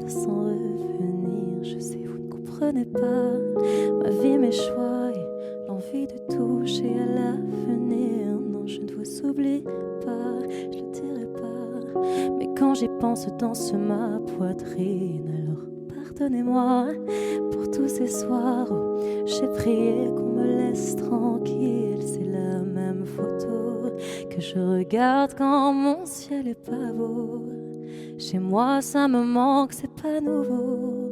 de s'en revenir. Je sais, vous ne comprenez pas ma vie, mes choix et l'envie de toucher à l'avenir. Non, je ne vous oublie pas, je le dirai pas. Mais quand j'y pense, danse ma poitrine. Alors pardonnez-moi pour tous ces soirs où j'ai prié qu'on me laisse tranquille. C'est la même photo que je regarde quand mon ciel est pas beau. Chez moi ça me manque, c'est pas nouveau.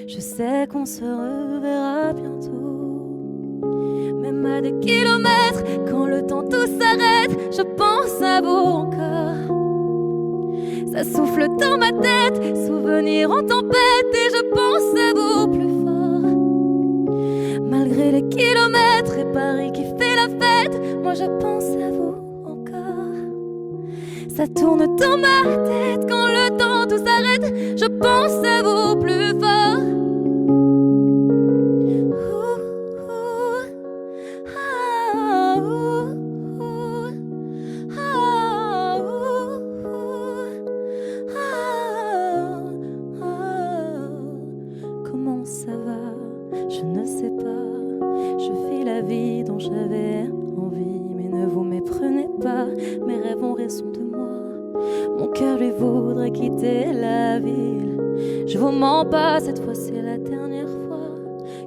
Je sais qu'on se reverra bientôt. Même à des kilomètres, quand le temps tout s'arrête, je pense à vous encore. Ça souffle dans ma tête, souvenirs en tempête, et je pense à vous plus fort. Malgré les kilomètres et Paris qui fait la fête, moi je pense à vous encore. Ça tourne dans ma tête, quand le temps tout s'arrête, je pense à vous plus fort. Comment ça va? Je ne sais pas. Je fais la vie dont j'avais envie, mais ne vous méprenez pas. Mes rêves ont raison de moi. Mon cœur lui voudrait quitter la ville. Je vous mens pas, cette fois c'est la dernière fois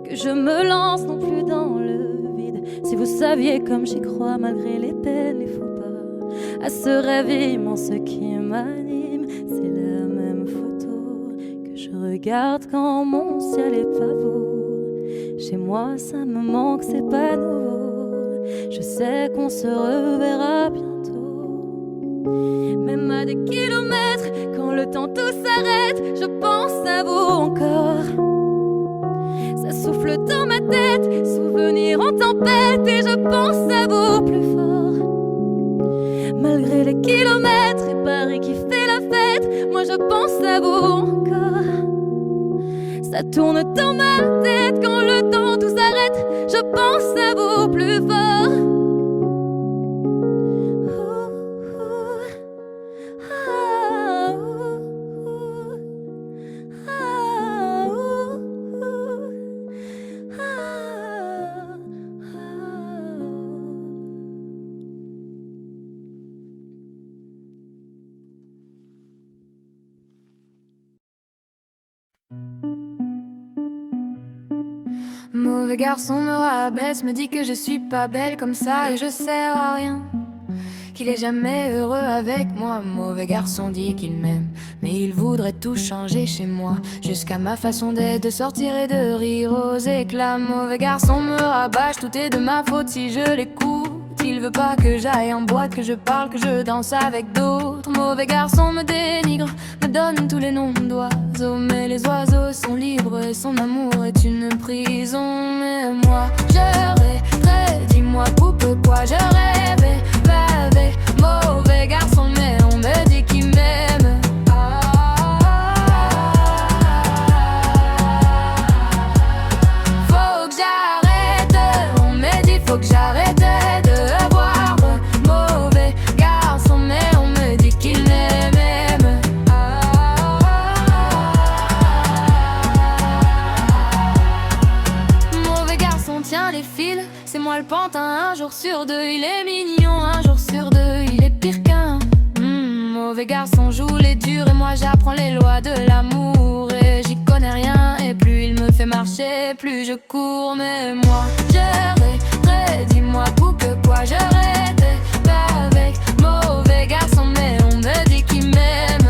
que je me lance non plus dans le vide. Si vous saviez comme j'y crois malgré les peines, les faux pas, à ce rêve immense qui m'anime. C'est la même photo que je regarde quand mon ciel est pas beau. Chez moi ça me manque, c'est pas nouveau. Je sais qu'on se reverra bientôt. Même à des kilomètres, quand le temps tout s'arrête, je pense à vous encore. Ça souffle dans ma tête, souvenirs en tempête, et je pense à vous plus fort. Malgré les kilomètres et Paris qui fait la fête, moi je pense à vous encore. Ça tourne dans ma tête, quand le temps tout s'arrête, je pense à vous plus fort. Mauvais garçon me rabaisse, me dit que je suis pas belle comme ça et je sers à rien, qu'il est jamais heureux avec moi. Mauvais garçon dit qu'il m'aime, mais il voudrait tout changer chez moi, jusqu'à ma façon d'être, de sortir et de rire aux éclats. Mauvais garçon me rabâche, tout est de ma faute si je l'écoute. Il veut pas que j'aille en boîte, que je parle, que je danse avec d'autres. Mauvais garçon me dénigre, me donne tous les noms d'oiseaux, mais les oiseaux sont libres et son amour est une prison. Mais moi je rêverais, dis-moi pourquoi je rêvais, bavé. Mauvais garçon mais on me dit qu'il m'aime. Faut que j'arrête, on me dit faut que j'arrête de voir le mauvais garçon, mais on me dit qu'il m'aime. Mauvais garçon tient les fils, c'est moi le pantin. Un jour sur deux il est mignon, un jour sur deux il est pire qu'un. Mauvais garçon joue les durs et moi j'apprends les lois de l'amour. Et j'y connais rien et plus il me fait marcher, plus je cours. Mais moi je rêverais, dis-moi pourquoi je rêvais pas avec mauvais garçon, mais on me dit qu'il m'aime.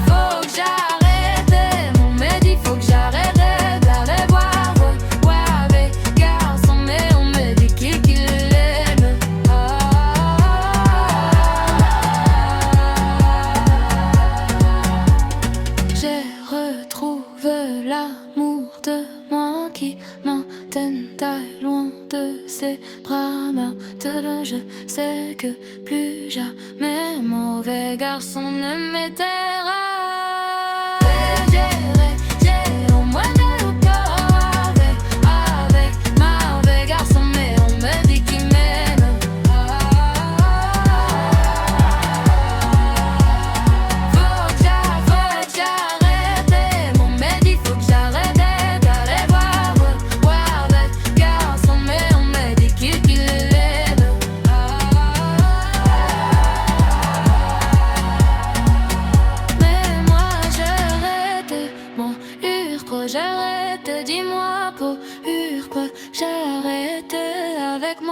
Faut que j'arrête, on me dit faut que j'arrête d'aller voir mauvais garçon, mais on me dit qu'il l'aime. J'ai retrouvé l'amour de moi qui m'atteint loin de ses bras. Maintenant je sais que plus jamais mauvais garçon ne m'éteindra. J'ai au moins de corps avec mauvais garçon, mais on me dit qu'il m'aime.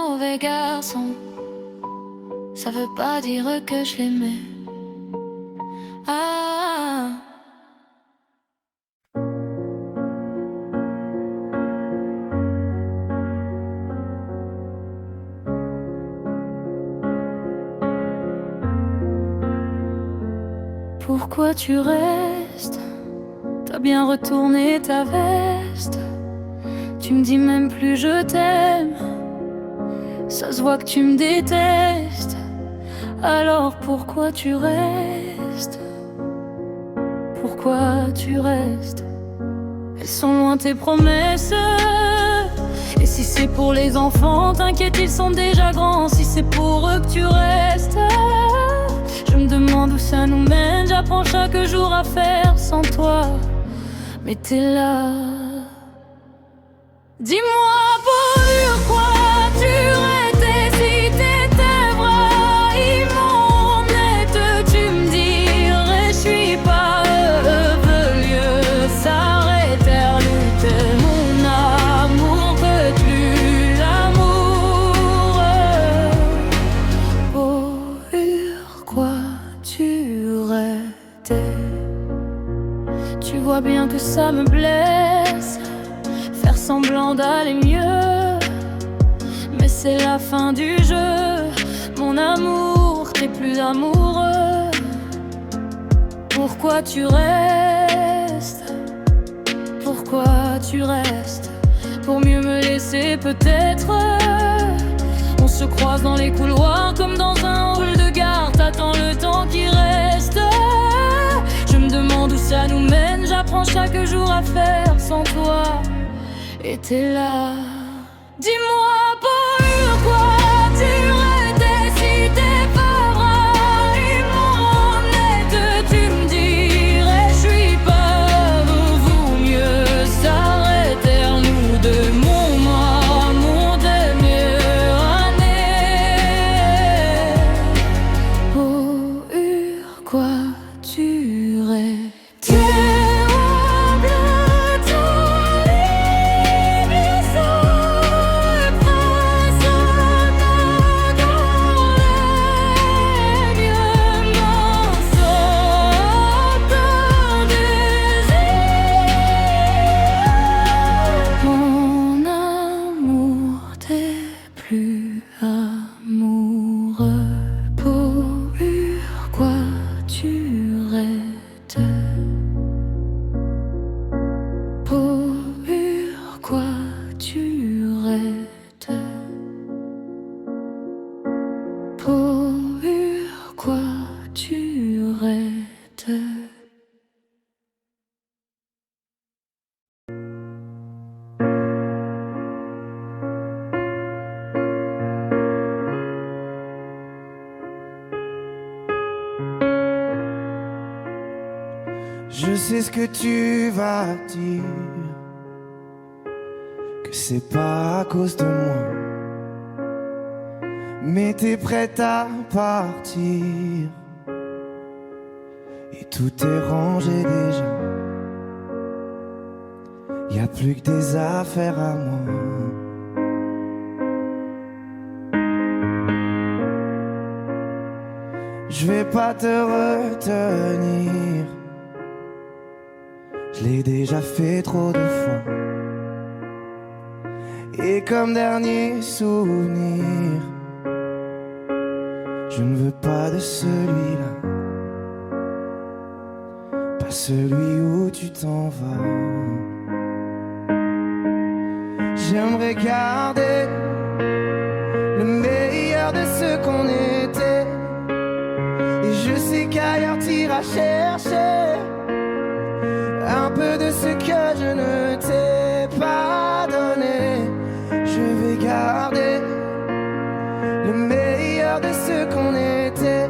mauvais garçon, ça veut pas dire que je l'aimais. Ah. Pourquoi tu restes? T'as bien retourné ta veste. Tu me dis même plus je t'aime. Ça se voit que tu me détestes. Alors pourquoi tu restes? Pourquoi tu restes? Elles sont loin tes promesses. Et si c'est pour les enfants, t'inquiète, ils sont déjà grands. Si c'est pour eux que tu restes, je me demande où ça nous mène. J'apprends chaque jour à faire sans toi. Mais t'es là. Dis-moi pourquoi tu restais. Si t'étais vraiment honnête, tu me dirais. Je suis pas heureux, lieu s'arrêter. Lutter mon amour, peut plus l'amour. Pourquoi tu restais? Tu vois bien que ça me blesse, faire semblant d'aller mieux, mais c'est la fin du jeu. Mon amour, t'es plus amoureux. Pourquoi tu restes? Pourquoi tu restes? Pour mieux me laisser peut-être. On se croise dans les couloirs comme dans un hall de gare. T'attends le temps qui reste. Je me demande où ça nous mène. J'apprends chaque jour à faire sans toi. Et t'es là. Dis-moi pourquoi tu restais. Si t'es pas vraiment honnête, tu me dirais. Je suis pas vaut mieux s'arrêter. Nous deux, mon amour de mieux année. Pourquoi tu restais? Je sais ce que tu vas dire, que c'est pas à cause de moi, mais t'es prête à partir et tout est rangé déjà. Y a plus que des affaires à moi. Je vais pas te retenir, je l'ai déjà fait trop de fois. Et comme dernier souvenir, je ne veux pas de celui-là, pas celui où tu t'en vas. J'aimerais garder le meilleur de ce qu'on était. Et je sais qu'ailleurs t'iras chercher un peu de ce que je ne t'ai pas donné. Je vais garder le meilleur de ce qu'on était.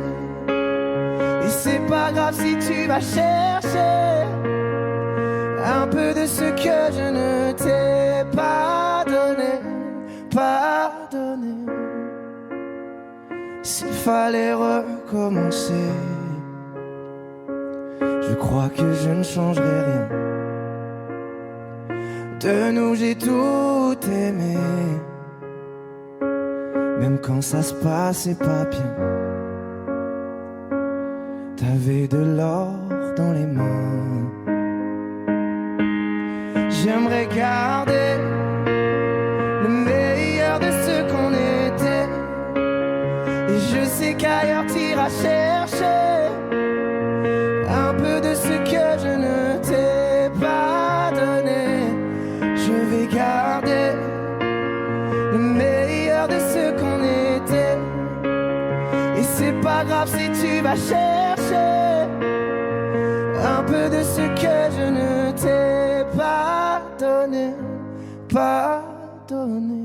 Et c'est pas grave si tu vas chercher un peu de ce que je ne t'ai pas donné. Pardonné. S'il fallait recommencer, je crois que je ne changerai rien. De nous j'ai tout aimé, même quand ça se passait pas bien. T'avais de l'or dans les mains. J'aimerais garder le meilleur de ce qu'on était. Et je sais qu'ailleurs t'iras chercher un peu de ce que je ne t'ai pas donné. Je vais garder le meilleur de ce qu'on était. Et c'est pas grave si tu vas chercher un peu de ce que je ne t'ai pas donné, pas donné.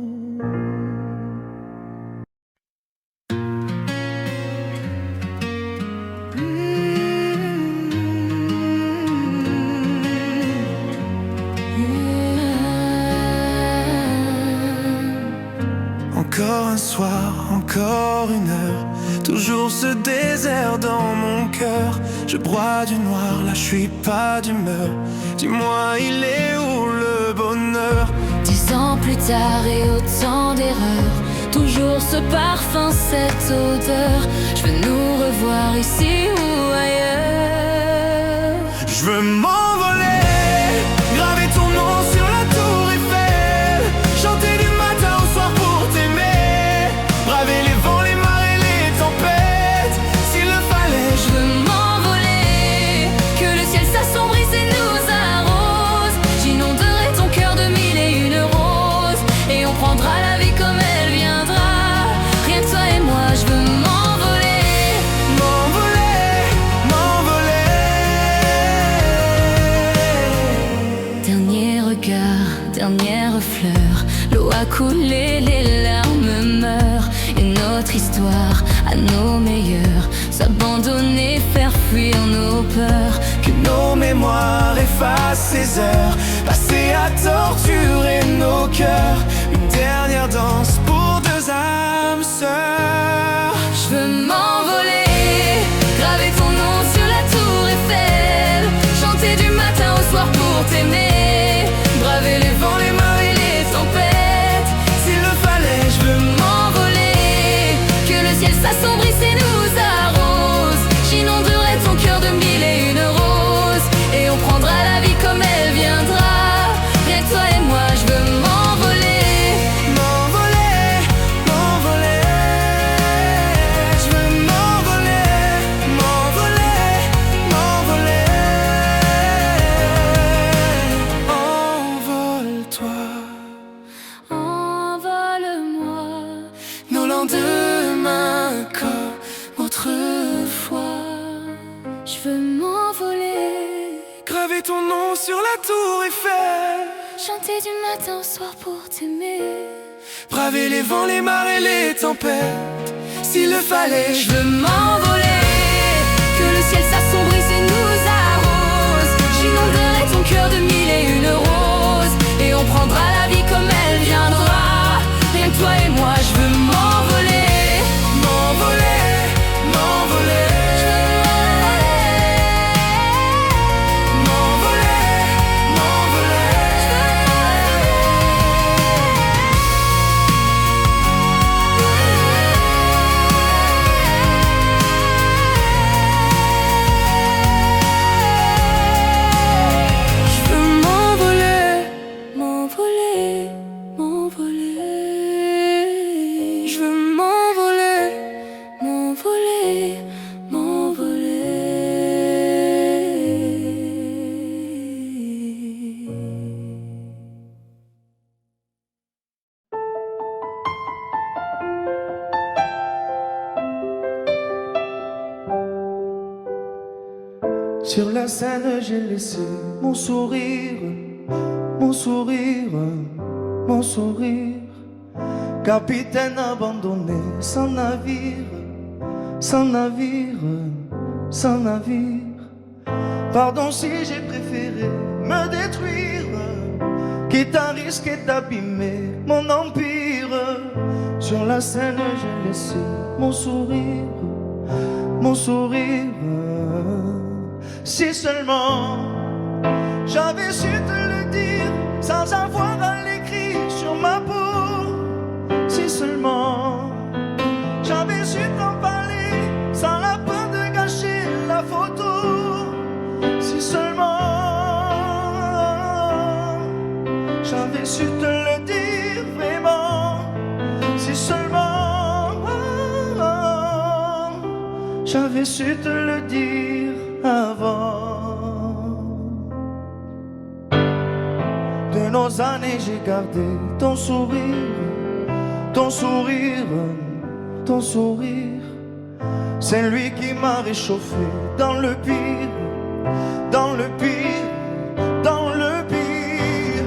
Encore un soir, encore une heure, toujours ce désert dans mon cœur. Je broie du noir, là je suis pas d'humeur. Dis-moi, il est où le bonheur? 10 ans plus tard et autant d'erreurs, toujours ce parfum, cette odeur. Je veux nous revoir ici ou ailleurs. Je veux m'envoler, graver ton nom sur la tour Eiffel, chanter du matin au soir pour t'aimer, braver les vents, les marées, les tempêtes, s'il le fallait. Je veux m'envoler, que le ciel s'assombrisse et nous arrose. J'inonderai ton cœur de 1001 roses, et on prendra la vie comme elle viendra. Rien que toi et moi, je veux m'envoler, m'envoler, m'envoler. Dernier regard, dernière fleur, l'eau a coulé, les larmes meurent. Et notre histoire à nos meilleurs, s'abandonner, faire fuir nos peurs. Que nos mémoires effacent ces heures passées à torturer nos cœurs. Une dernière danse pour deux âmes sœurs. Je veux m'envoler, graver ton nom sur la tour Eiffel, chanter du matin au soir pour t'aimer, braver les vents, les marées, les tempêtes, s'il le fallait. je veux m'envoler, que le ciel s'assombrisse et nous arrose. J'inonderai ton cœur de 1001 roses, et on prendra la vie comme elle viendra. Rien que toi et moi, je veux m'envoler, m'envoler, m'envoler. Je veux m'envoler, m'envoler, m'envoler. Envole-toi, envole-moi. nos lendemains comme autrefois. Je veux m'envoler, Graver ton nom sur la tour Eiffel, chanter du matin au soir pour t'aimer, braver les vents, les marées, les tempêtes, s'il le fallait. je veux m'envoler, que le ciel s'assombrisse et nous arrose. J'inonderai ton cœur de 1001 roses, et on prendra la vie comme elle viendra. Rien que toi et moi, je veux m'envoler, M'envoler, m'envoler. je veux M'envoler, m'envoler. Je veux m'envoler, m'envoler, m'envoler. je veux m'envoler. M'envoler, m'envoler. Sur la scène, j'ai laissé mon sourire, mon sourire, mon sourire. Capitaine abandonné, sans navire, sans navire, sans navire. Pardon si j'ai préféré me détruire, quitte à risquer d'abîmer mon empire. Sur la scène, j'ai laissé mon sourire, mon sourire. Si seulement j'avais su te le dire sans avoir à l'écrire sur ma peau. Si seulement J'avais su t'en parler sans la peur de gâcher la photo. Si seulement j'avais su te le dire vraiment. Si seulement j'avais su te le dire avant. De nos années j'ai gardé ton sourire, ton sourire, ton sourire. C'est lui qui m'a réchauffé dans le pire, dans le pire, dans le pire.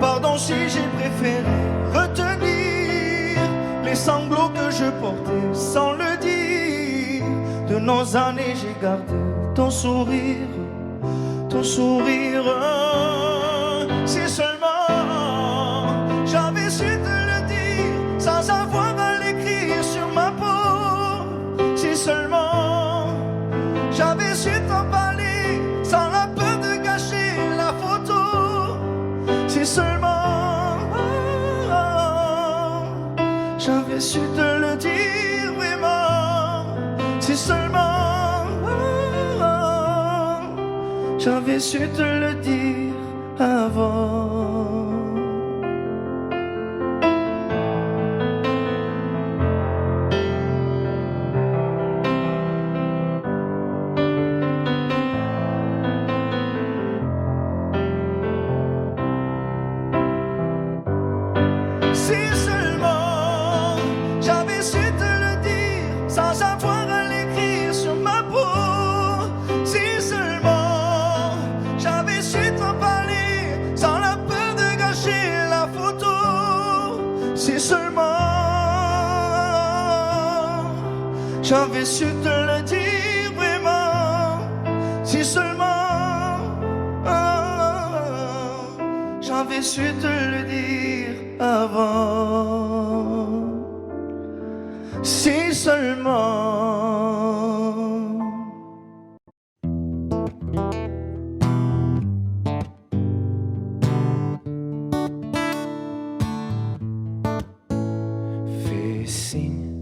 Pardon si j'ai préféré retenir les sanglots que je portais sans le dire. De nos années j'ai gardé ton sourire, ton sourire. Si seulement j'avais su te le dire sans avoir à l'écrire sur ma peau. Si seulement j'avais su t'en parler sans la peur de gâcher la photo. Si seulement j'avais su te le dire vraiment. Si seulement j'avais su te le dire avant. Si seulement j'avais su te le dire sans avoir à l'écrire sur ma peau. Si seulement j'avais su t'en parler sans la peur de gâcher la photo. Si seulement j'avais su te le dire vraiment. Si seulement j'avais su te le dire avant. Si seulement. Fais signe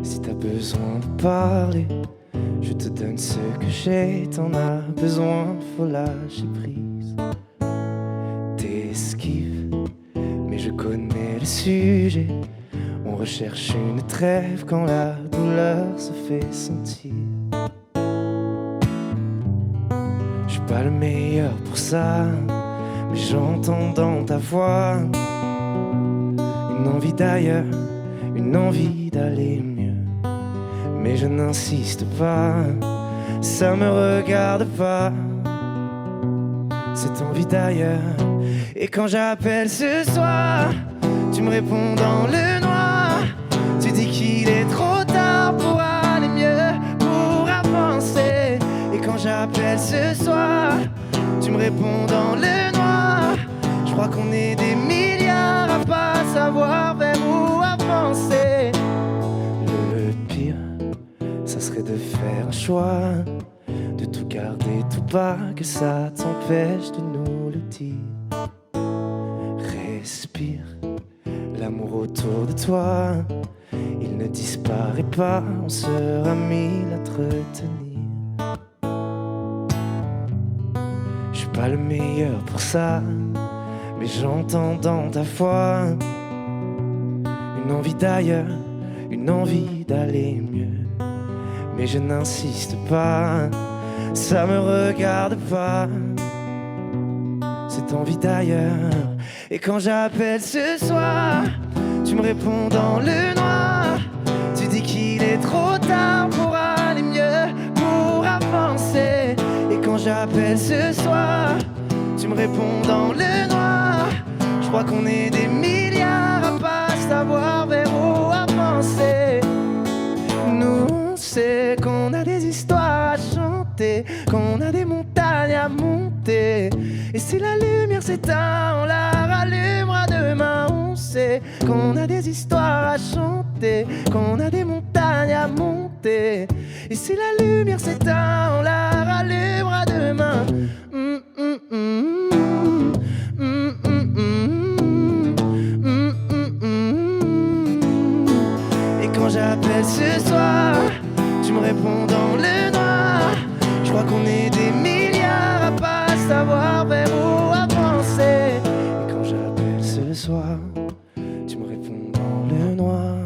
si t'as besoin de parler. Je te donne ce que j'ai, t'en as besoin, faut lâcher prise. T'esquives, mais je connais le sujet. On recherche une trêve quand la douleur se fait sentir. Je suis pas le meilleur pour ça, mais j'entends dans ta voix une envie d'ailleurs, une envie d'aller mieux. Mais je n'insiste pas, ça me regarde pas, cette envie d'ailleurs. Et quand j'appelle ce soir, tu me réponds dans le noir. Tu dis qu'il est trop tard pour aller mieux, pour avancer. Et quand j'appelle ce soir, tu me réponds dans le noir. Je crois qu'on est des milliards à pas savoir vers où avancer. Le pire, ça serait de faire un choix, de tout garder tout bas, que ça t'empêche de nous le dire. Respire, l'amour autour de toi, il ne disparaît pas, on sera mille à te retenir. Je suis pas le meilleur pour ça, mais j'entends dans ta voix une envie d'ailleurs, une envie d'aller mieux. Mais je n'insiste pas, ça me regarde pas, cette envie d'ailleurs. Et quand j'appelle ce soir, tu me réponds dans le noir. Tu dis qu'il est trop tard pour aller mieux, pour avancer. Et quand j'appelle ce soir, tu me réponds dans le noir. Je crois qu'on est des milliards à pas savoir vers où avancer. Nous, on sait qu'on a des histoires à chanter, qu'on a des montagnes à monter. Et si la lumière s'éteint, on la rallumera demain. On sait qu'on a des histoires à chanter, qu'on a des montagnes à monter. Et si la lumière s'éteint, on la rallumera demain. Et quand j'appelle ce soir. Tu me réponds dans le noir. Je crois qu'on est des milliards à pas savoir vers où avancer. Et quand j'appelle ce soir, tu me réponds dans le noir.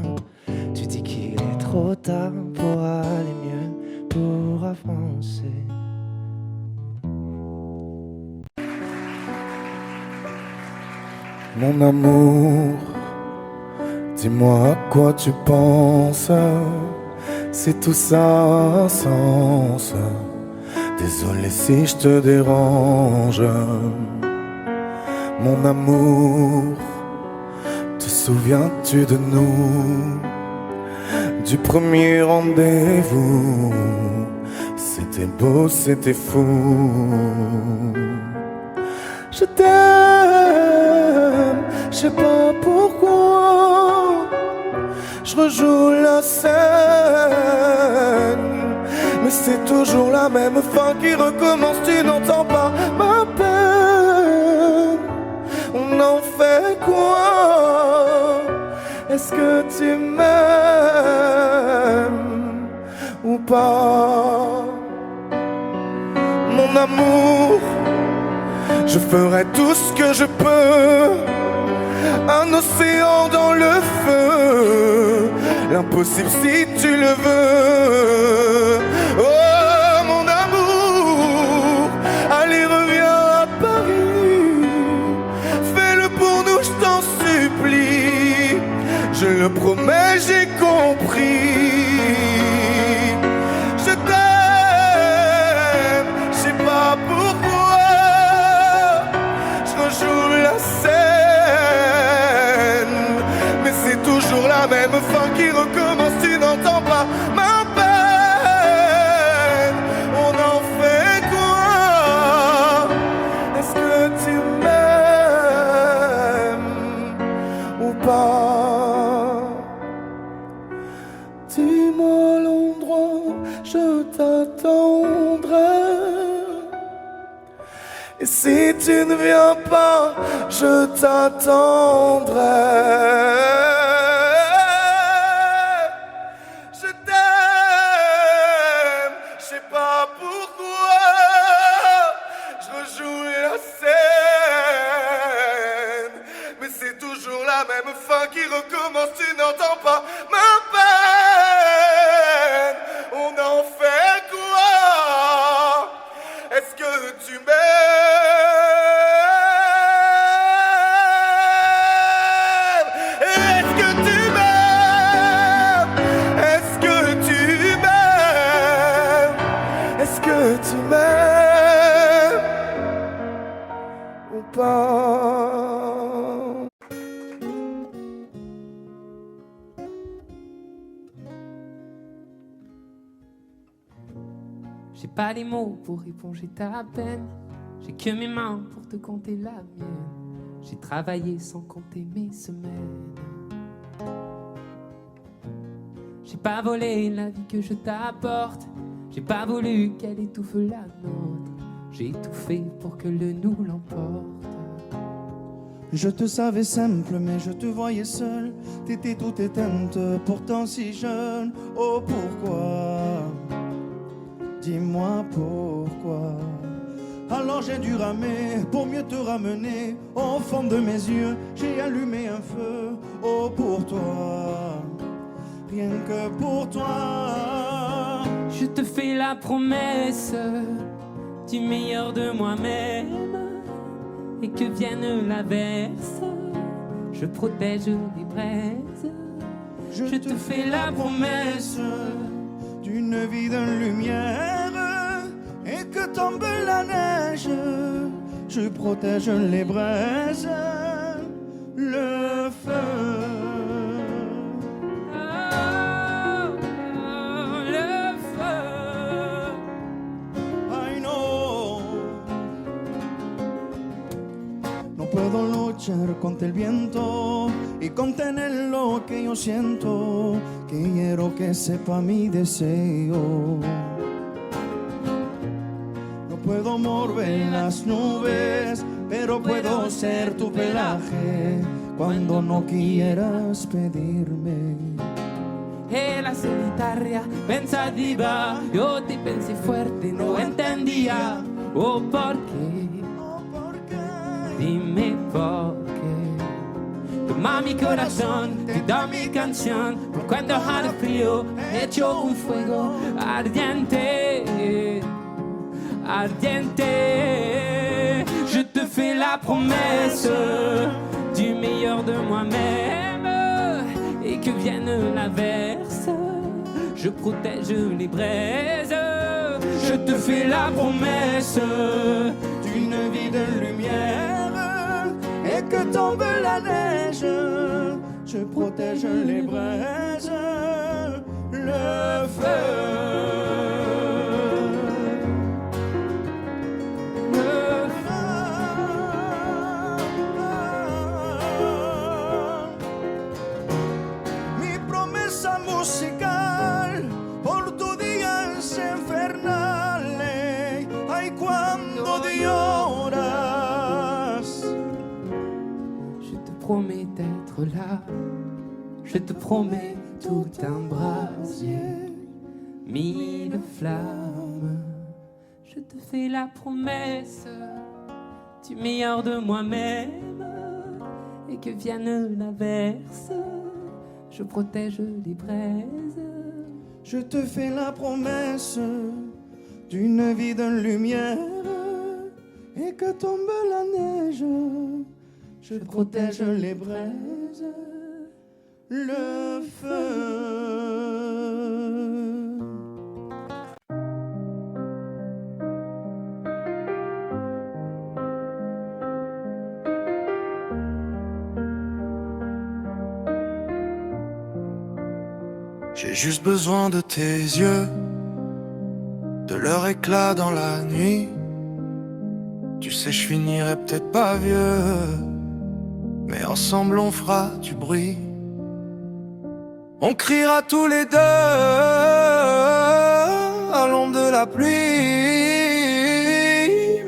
Tu dis qu'il est trop tard pour aller mieux, pour avancer. Mon amour, dis-moi à quoi tu penses. Si tout ça a un sens. Désolé si je te dérange. Mon amour, te souviens-tu de nous? Du premier rendez-vous. C'était beau, c'était fou. Je t'aime, je sais pas pourquoi. Je rejoue la scène, mais c'est toujours la même fin qui recommence. Tu n'entends pas ma peine. On en fait quoi? Est-ce que tu m'aimes ou pas? Mon amour, je ferai tout ce que je peux. Un océan dans le feu, l'impossible si tu le veux. Oh mon amour, allez reviens à Paris. Fais-le pour nous, je t'en supplie. Je le promets, j'ai compris. Je t'aime, je sais pas pourquoi. Je rejoue la scène, mais c'est toujours la même fin qui recommence. Tu n'entends pas ma peine. On en fait quoi? Est-ce que tu m'aimes ou pas? Dis-moi l'endroit, je t'attendrai. Et si tu ne viens pas, je t'attendrai. Je t'aime, je sais pas pourquoi. Je rejoue la scène, mais c'est toujours la même fin qui recommence. Tu n'entends pas ma peine. On en fait quoi? Est-ce que tu m'aimes? Est-ce que tu m'aimes? Est-ce que tu m'aimes? Est-ce que tu m'aimes ou pas? J'ai pas les mots pour éponger ta peine. J'ai que mes mains pour te compter la mienne. J'ai travaillé sans compter mes semaines. J'ai pas volé la vie que je t'apporte. J'ai pas voulu qu'elle étouffe la nôtre. J'ai tout fait pour que le nous l'emporte. Je te savais simple, mais je te voyais seule. T'étais toute éteinte, pourtant si jeune. Oh pourquoi? Dis-moi pourquoi. Alors j'ai dû ramer pour mieux te ramener. Au fond de mes yeux, j'ai allumé un feu. Oh pour toi, rien que pour toi. Je te fais la promesse du meilleur de moi-même. Et que vienne l'averse, je protège les braises. Je te fais la promesse d'une vie de lumière. Et que tombe la neige, je protège les braises, le feu. Le feu. I know. No puedo luchar contra el viento y contener lo que yo siento. Quiero que sepa mi deseo. No puedo mover las nubes, pero puedo ser tu pelaje cuando no quieras pedirme. e la solitaria pensa diva. Yo te pensé fuerte, no entendía. Oh, ¿por qué? Dime por qué. Toma mi corazón, te da mi canción. Por cuando haga frío, hecho un fuego ardiente, ardiente. Je te fais la promesse du meilleur de moi-même. Et que vienne l'averse, je protège les braises. Je te fais la promesse d'une vie de lumière. Et que tombe la neige, je protège les braises, le feu. Musical por tus días infernales. Ay, cuando lloras. Je te promets d'être là. Je te promets tout un brasier, 1000 flammes. Je te fais la promesse du meilleur de moi-même. Et que vienne l'averse, je protège les braises. Je te fais la promesse d'une vie de lumière. Et que tombe la neige, je protège les braises, le feu. J'ai juste besoin de tes yeux, de leur éclat dans la nuit. Tu sais, je finirai peut-être pas vieux, mais ensemble on fera du bruit. On criera tous les deux à l'ombre de la pluie.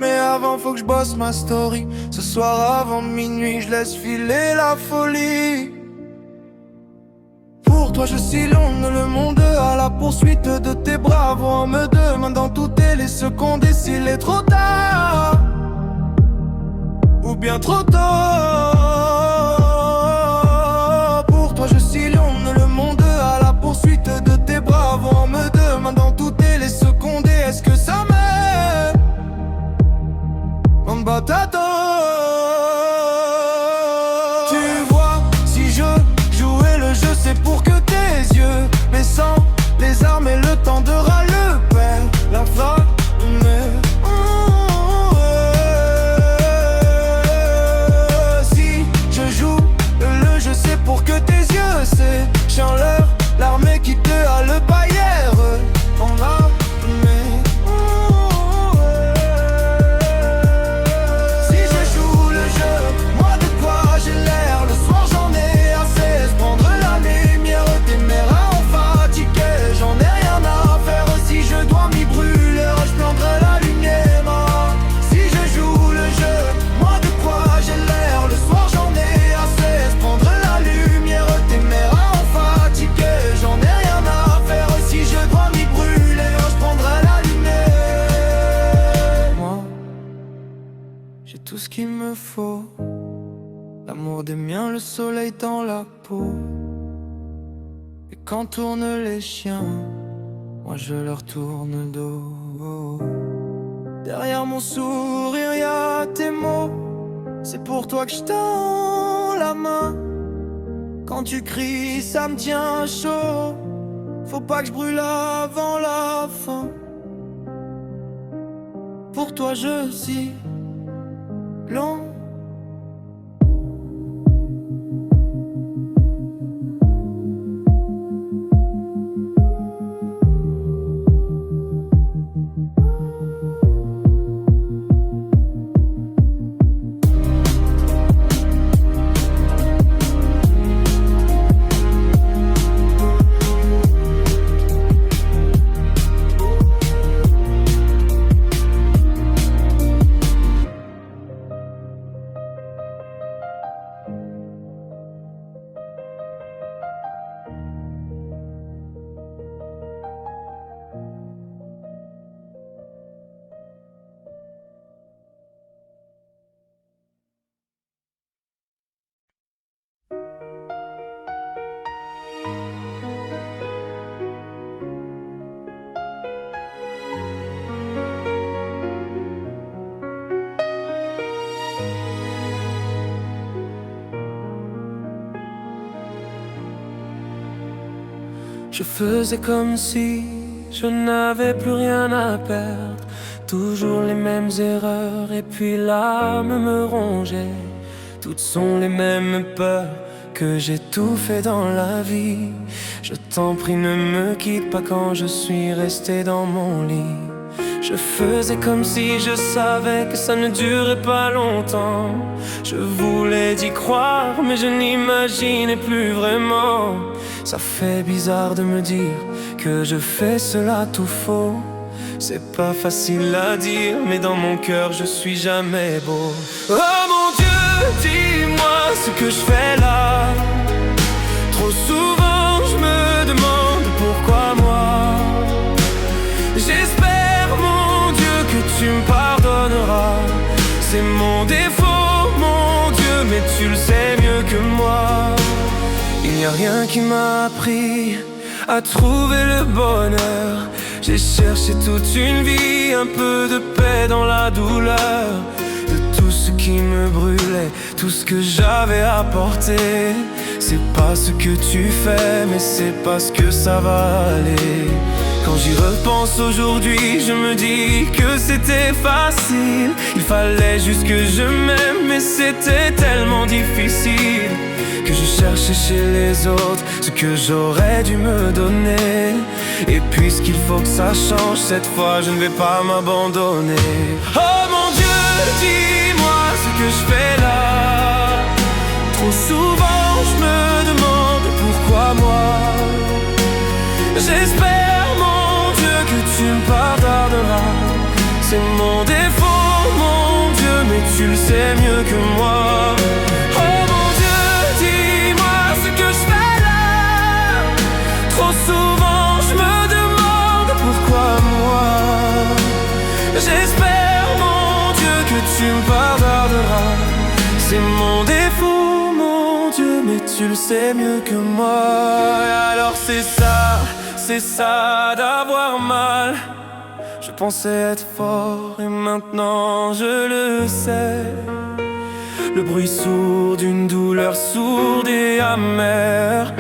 Mais avant faut que je bosse ma story. Ce soir avant minuit, je laisse filer la folie. Pour toi je sillonne le monde à la poursuite de tes bravos. En me demandant toutes les secondes et s'il est trop tard ou bien trop tôt. Pour toi je sillonne le monde à la poursuite de tes bravos. En me demandant toutes les secondes et est-ce que ça m'aide en batado. Tu vois, si je jouais le jeu c'est pour que tes yeux, mais sans les armes et le temps de râler, la frappe pour que tes yeux s'échangent leur l'armée qui te a le paillère en armée. Si je joue le jeu, moi de quoi j'ai l'air. Le soir j'en ai assez, se prendre la lumière des mers en fatigué. J'en ai rien à faire si je dois m'y brûler. Je prendrai la lumière. Si je joue le jeu, moi de quoi j'ai l'air. Le soir j'en ai assez, se prendre la lumière des mers en fatigué. J'en ai rien à faire si je dois m'y brûler. Je prendrai la lumière. Moi, j'ai tout ce qu'il me faut. L'amour des miens, le soleil dans la peau. Et quand tournent les chiens, moi je leur tourne le dos. Derrière mon sourire y'a tes mots. C'est pour toi que je tends la main. Quand tu cries, ça me tient chaud. Faut pas que je brûle avant la fin. Pour toi, je suis long. Je faisais comme si je n'avais plus rien à perdre. Toujours les mêmes erreurs et puis l'âme me rongeait. Toutes sont les mêmes peurs que j'ai tout fait dans la vie. Je t'en prie, ne me quitte pas quand je suis resté dans mon lit. Je faisais comme si je savais que ça ne durait pas longtemps. Je voulais y croire, mais je n'imaginais plus vraiment. Ça fait bizarre de me dire que je fais cela tout faux. C'est pas facile à dire, mais dans mon cœur je suis jamais beau. Oh mon Dieu, dis-moi ce que je fais là. Trop souvent je me demande pourquoi moi. J'espère mon Dieu que tu me pardonneras. C'est mon défaut mon Dieu, mais tu le sais mieux que moi. Il n'y a rien qui m'a appris à trouver le bonheur. J'ai cherché toute une vie, un peu de paix dans la douleur. De tout ce qui me brûlait, tout ce que j'avais apporté. C'est pas ce que tu fais, mais c'est parce que ça va aller. Quand j'y repense aujourd'hui, je me dis que c'était facile. Il fallait juste que je m'aime, mais c'était tellement difficile. Que je cherchais chez les autres ce que j'aurais dû me donner. Et puisqu'il faut que ça change, cette fois je ne vais pas m'abandonner. Oh mon Dieu, dis-moi ce que je fais là. Trop souvent je me demande pourquoi moi. J'espère mon Dieu que tu me pardonneras. C'est mon défaut mon Dieu, mais tu le sais mieux que moi. Oh mon Dieu, dis-moi ce que je fais là. Trop souvent je me demande pourquoi moi. J'espère mon Dieu que tu me pardonneras. C'est mon défaut mon Dieu, mais tu le sais mieux que moi. Et alors c'est ça d'avoir mal. Je pensais être fort et maintenant je le sais. Le bruit sourd d'une douleur sourde et amère,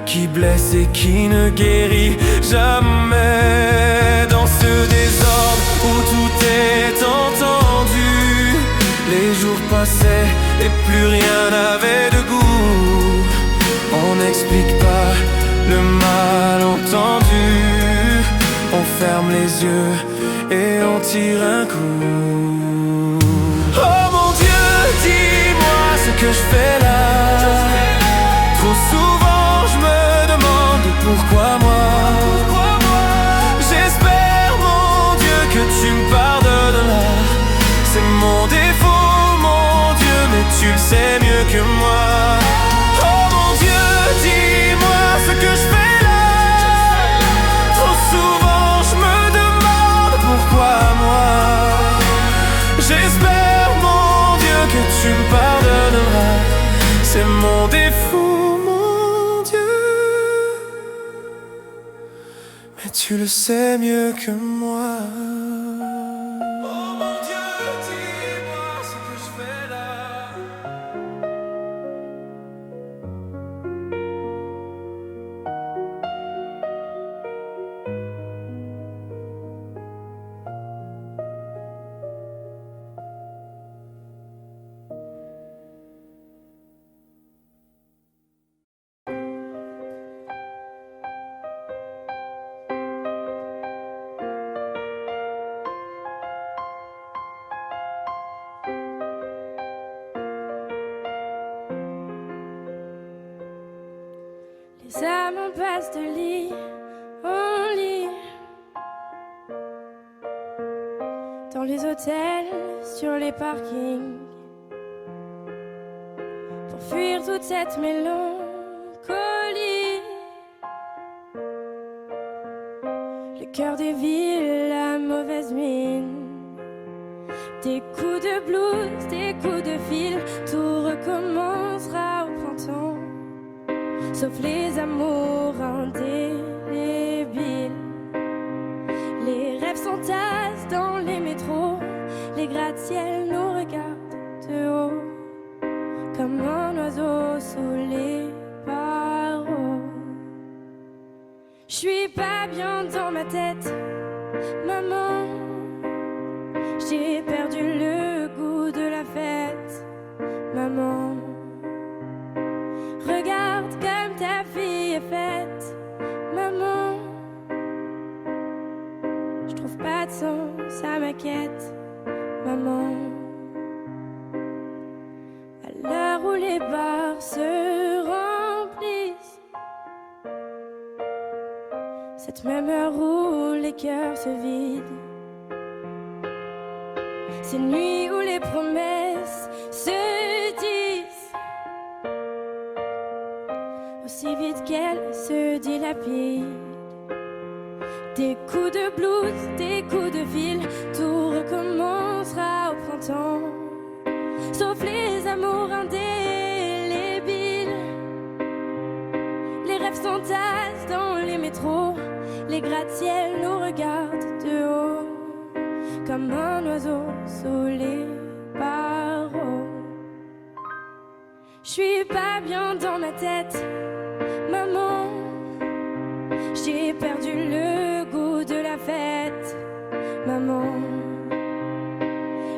qui blesse et qui ne guérit jamais. Dans ce désordre où tout est entendu, les jours passaient et plus rien n'avait de goût. On n'explique pas le malentendu. On ferme les yeux et on tire un coup. Oh mon Dieu, dis-moi ce que je fais là. Trop souvent je me demande pourquoi moi. J'espère mon Dieu que tu me pardonneras. C'est mon défaut mon Dieu, mais tu le sais mieux que moi. Oh mon Dieu, dis-moi ce que je fais là. Trop souvent je me demande pourquoi moi. J'espère mon Dieu que tu me pardonneras. C'est mon défaut mon Dieu, mais tu le sais mieux que moi. Oh mon Dieu, dis-moi ce que je fais là. Les âmes passent de lit en lit, dans les hôtels, sur les parkings, pour fuir toute cette mélancolie. Le cœur des villes, la mauvaise mine, des coups de blues, des coups de fil, tout recommencera au printemps. Sauf les amours indélébiles. Les rêves s'entassent dans les métros. Les gratte-ciels nous regardent de haut, comme un oiseau sous les barreaux. suis pas bien dans ma tête, maman. J'ai perdu le goût de la fête, maman. Regarde comme ta fille est faite, maman. Je trouve pas de sens à ma quête, maman. À l'heure où les bars se remplissent, cette même heure où les cœurs se vident, ces nuits où les promesses se disent aussi vite qu'elles se dilapident. Des coups de blues, des coups de fil, tout recommencera au printemps, sauf les amours indélébiles. Les rêves s'entassent dans les métros, les gratte-ciels nous regardent de haut, comme un oiseau sous les barreaux. Je suis pas bien dans ma tête, maman. J'ai perdu le goût de la fête, maman.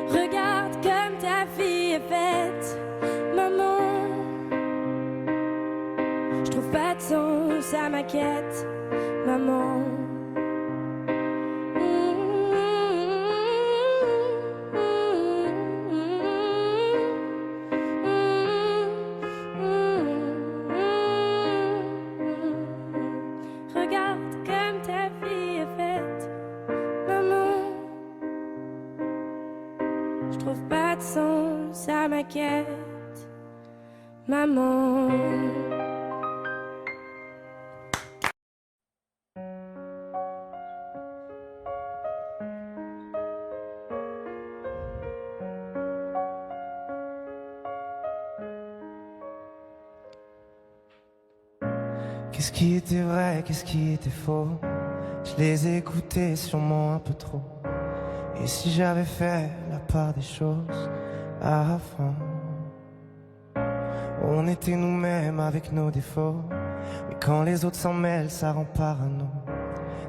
Regarde comme ta fille est faite, maman. Je trouve pas de sens à ma quête, maman. À ma quête, maman. Qu'est-ce qui était vrai, qu'est-ce qui était faux? Je les ai écoutés sûrement un peu trop. Et si j'avais fait la part des choses avant, on était nous-mêmes avec nos défauts. Mais quand les autres s'en mêlent, ça rend parano.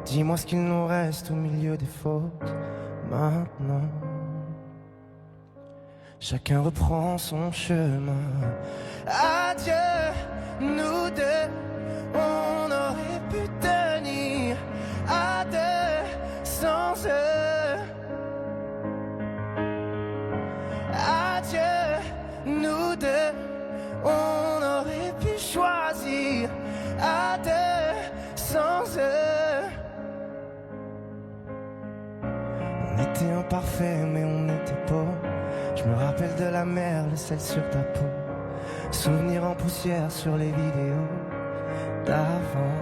Dis-moi ce qu'il nous reste au milieu des fautes maintenant. Chacun reprend son chemin. Adieu, nous deux, on aurait pu tenir à deux sans eux. Adieu, nous deux, on aurait pu choisir à deux sans eux. On était imparfaits mais on était beaux. Je me rappelle de la mer, le sel sur ta peau. Souvenirs en poussière sur les vidéos d'avant.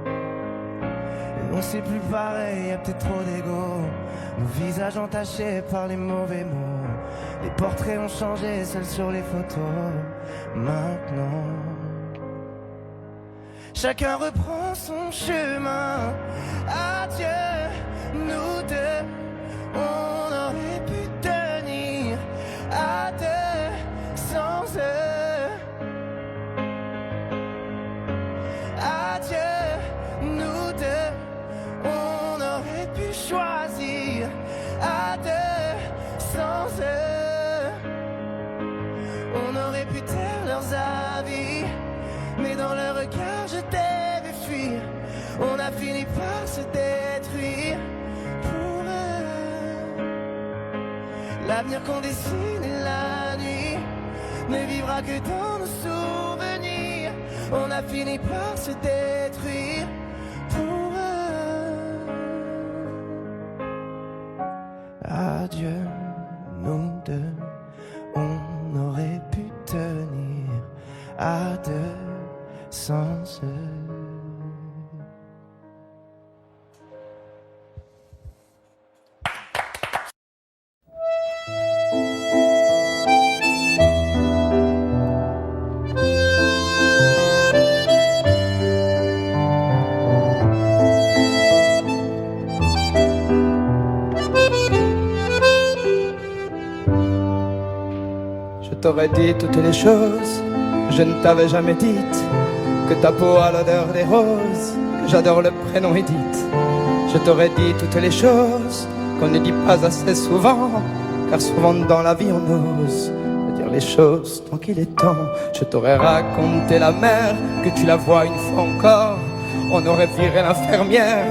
Et on sait plus pareil, y'a peut-être trop d'ego. Nos visages entachés par les mauvais mots. Les portraits ont changé, seuls sur les photos. Maintenant, chacun reprend son chemin. Adieu, nous deux, on aurait pu tenir à deux sans eux. Adieu, nous deux, on aurait pu choisir à deux sans eux. On aurait pu taire leurs avis, mais dans leur regard je t'ai vu fuir. On a fini par se détruire pour eux. L'avenir qu'on dessine et la nuit ne vivra que dans nos souvenirs. On a fini par se détruire pour eux. Adieu, nous deux, on aurait pu tenir à deux sans eux. Je t'aurais dit toutes les choses que je ne t'avais jamais dites, que ta peau a l'odeur des roses, que j'adore le prénom Edith. Je t'aurais dit toutes les choses qu'on ne dit pas assez souvent, car souvent dans la vie on ose dire les choses tant qu'il est temps. Je t'aurais raconté la mer, que tu la vois une fois encore. On aurait viré l'infirmière,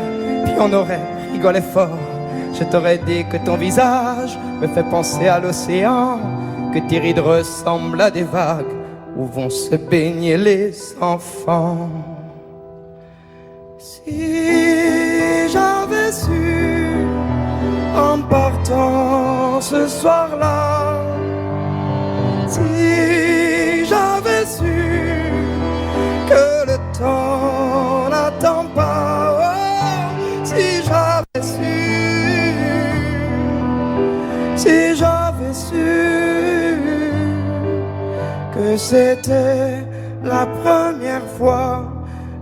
puis on aurait rigolé fort. Je t'aurais dit que ton visage me fait penser à l'océan, que tes rides ressemblent à des vagues où vont se baigner les enfants. Si j'avais su en partant ce soir-là, si j'avais su que le temps n'attend pas, oh, si j'avais su que c'était la première fois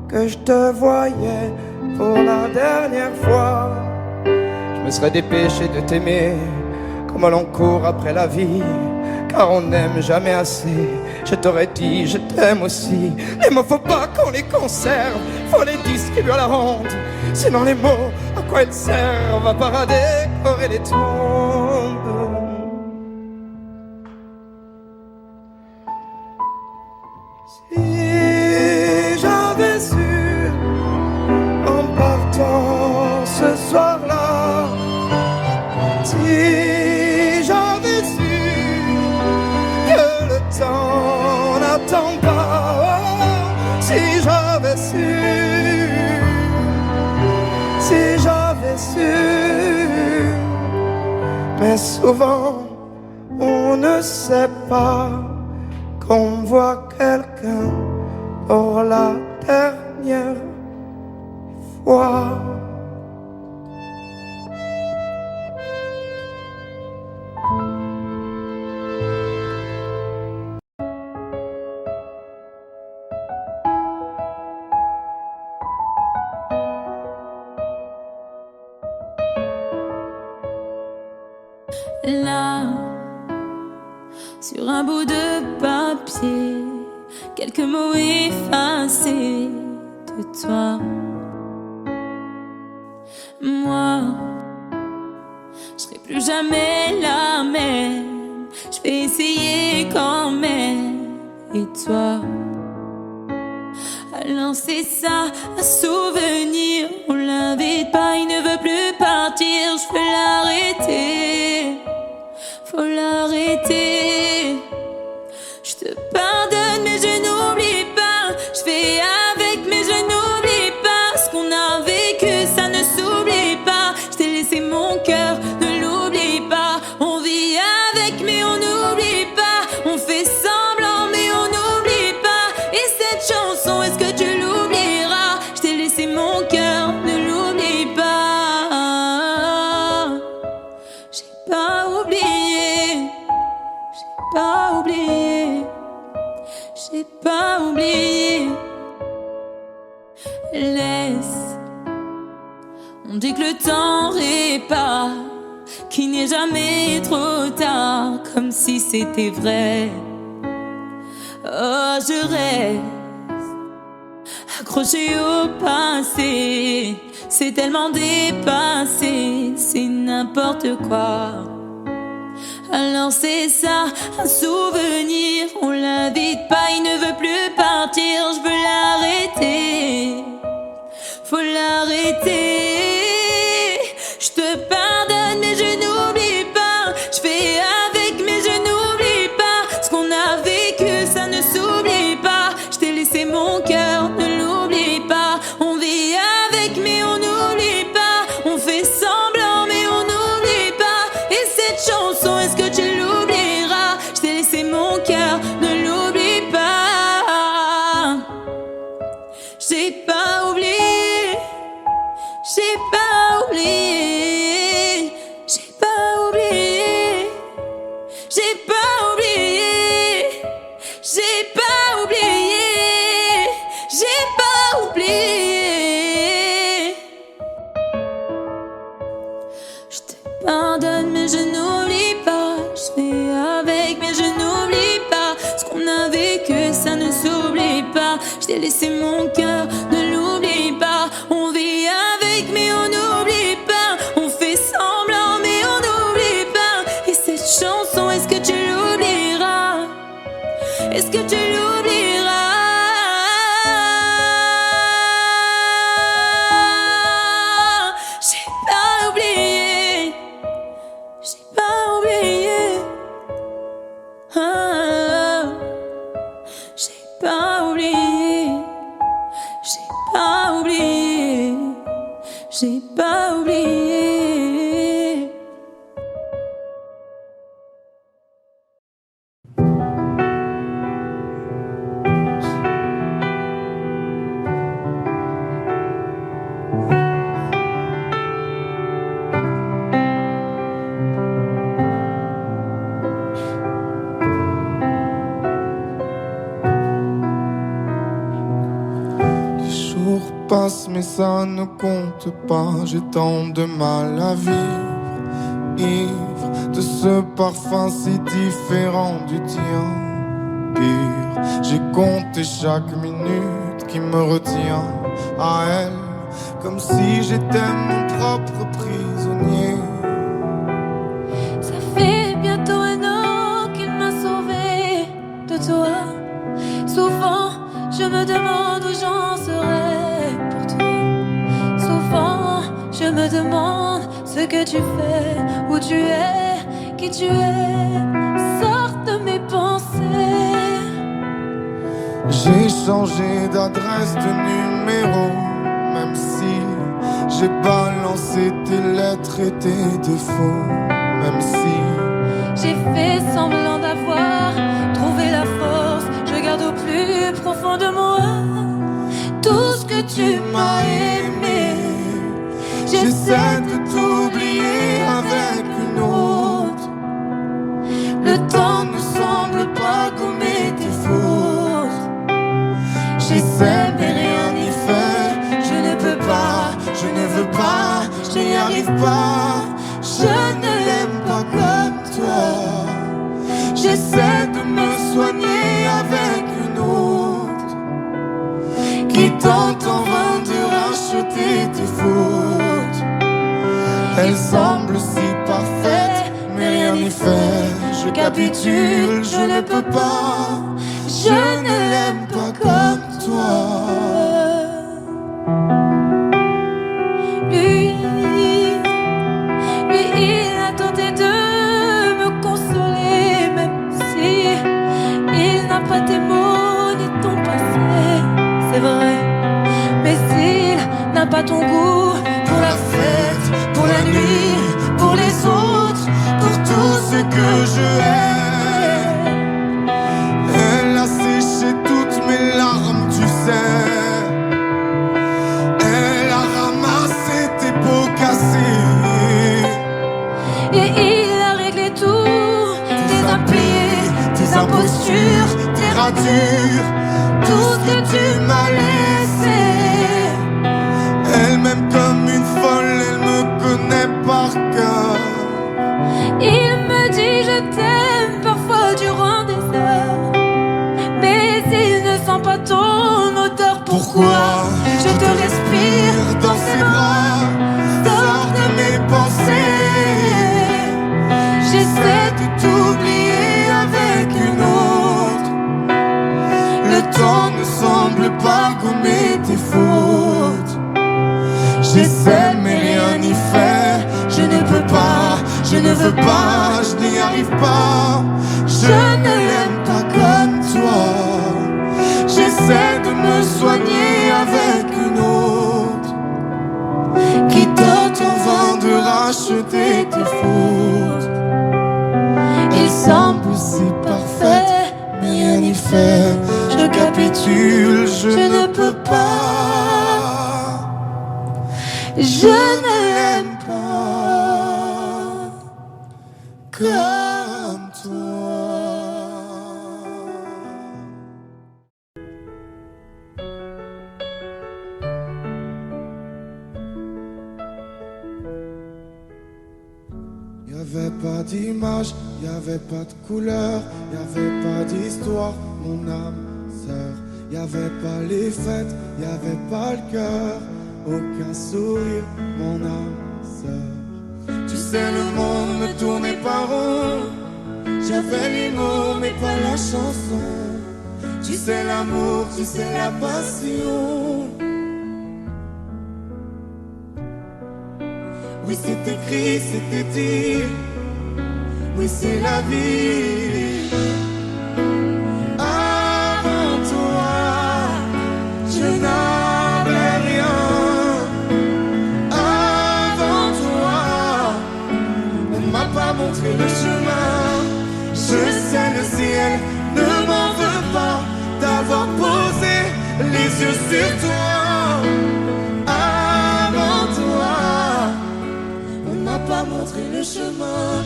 que je te voyais pour la dernière fois, je me serais dépêché de t'aimer comme l'on court après la vie, car on n'aime jamais assez. Je t'aurais dit je t'aime aussi. Les mots faut pas qu'on les conserve, faut les distribuer à la ronde, sinon les mots à quoi ils servent? À part à décorer les tombes. Si j'avais su en partant ce soir-là, si j'avais su que le temps n'attend pas, oh, si j'avais su, mais souvent on ne sait pas qu'on voit quelqu'un pour la dernière fois. Là, sur un bout de papier, quelques mots effacés de toi. Moi, je serai plus jamais la même. Je vais essayer quand même. Et toi, alors c'est ça, un souvenir. On l'invite pas, il ne veut plus partir. Je peux l'arrêter, faut l'arrêter. Je te pardonne mais je n'oublie pas. Je fais avec mais je n'oublie pas. Ce qu'on a vécu ça ne s'oublie pas. Je t'ai laissé mon cœur, ne l'oublie pas. On vit avec mais on n'oublie pas. On fait semblant mais on n'oublie pas. Et cette chanson, est-ce que tu l'oublieras? Je t'ai laissé mon cœur, ne l'oublie pas. J'ai pas oublié, j'ai pas oublié, j'ai pas oublié. Laisse, on dit que le temps répare, qu'il n'est jamais trop tard, comme si c'était vrai. Oh, je reste accroché au passé, c'est tellement dépassé, c'est n'importe quoi. Alors c'est ça, un souvenir, on l'invite pas, il ne veut plus partir. Je veux l'arrêter, faut l'arrêter. Je te pardonne mais je n'oublie pas. Je fais avec mais je n'oublie pas. Ce qu'on a vécu ça ne s'oublie pas. Je t'ai laissé mon cœur, ne l'oublie pas. On vit avec mais on n'oublie pas. On fait semblant mais on n'oublie pas. Et cette chanson, est-ce que tu l'oublieras? Je t'ai laissé mon cœur, ne l'oublie pas. J'ai pas oublié, j'ai pas oublié, j'ai pas oublié, j'ai pas oublié, j'ai pas oublié, j'ai pas oublié. Je te pardonne mais je n'oublie pas. Je fais avec mais je n'oublie pas. Ce qu'on a vécu ça ne s'oublie pas. Je t'ai laissé mon cœur, ne l'oublie pas. On vit j'ai pas oublié. Passe mais ça ne compte pas. J'ai tant de mal à vivre, ivre de ce parfum si différent du tien. Pire, j'ai compté chaque minute qui me retient à elle, comme si j'étais mon propre prisonnier. Ça fait bientôt 1 an qu'il m'a sauvé de toi. Souvent je me demande où j'en serais. Je me demande ce que tu fais, où tu es, qui tu es. Sors de mes pensées. J'ai changé d'adresse, de numéro, même si j'ai balancé tes lettres et tes défauts. Même si j'ai fait semblant d'avoir trouvé la force, je garde au plus profond de moi tout ce que tu m'as aimé. J'essaie de t'oublier avec une autre. Le temps ne semble pas gommer tes fautes. J'essaie mais rien n'y fait. Je ne peux pas, je ne veux pas, je n'y arrive pas. Je ne l'aime pas comme toi. J'essaie de me soigner avec une autre qui tente en vain de racheter tes fautes. Elle semble si parfaite, mais rien n'y fait. Je capitule, je ne peux pas. Je ne l'aime pas comme toi. Lui, il a tenté de me consoler, même si il n'a pas tes mots ni ton passé. C'est vrai, mais s'il n'a pas ton goût pour la fête, pour la nuit, pour les autres, pour tout ce que je hais. Elle a séché toutes mes larmes, tu sais. Elle a ramassé tes pots cassés. Et il a réglé tout, tes impayés, tes impostures, tes ratures, tout ce que tu m'as laissé. Elle m'aime comme une folle, elle me connaît par cœur. Il me dit je t'aime parfois durant des heures, mais il ne sent pas ton odeur. Pourquoi je te respire dans ses bras? Sors de mes pensées. J'essaie de t'oublier avec une autre. Le temps ne semble pas gommer tes fautes. J'essaie mais rien n'y fait. Je ne peux pas, je ne veux pas, je n'y arrive pas. Je ne l'aime pas comme toi. J'essaie de me soigner avec une autre qui tente en vain de racheter tes fautes. Il semble si parfaite, mais rien n'y fait. Je capitule, je ne peux pas. Je ne l'aime pas comme toi. Y'avait pas d'image, y'avait pas de couleur, y'avait pas d'histoire, mon âme sœur. Y'avait pas les fêtes, y'avait pas le cœur, aucun sourire, mon âme sœur. Tu sais, le monde me tournait pas rond. J'avais les mots, mais pas la chanson. Tu sais l'amour, tu sais la passion. Oui, c'est écrit, c'était dit. Oui, c'est la vie. Avant toi, je n'avais rien. sur toi. Avant toi, on m'a pas montré le chemin.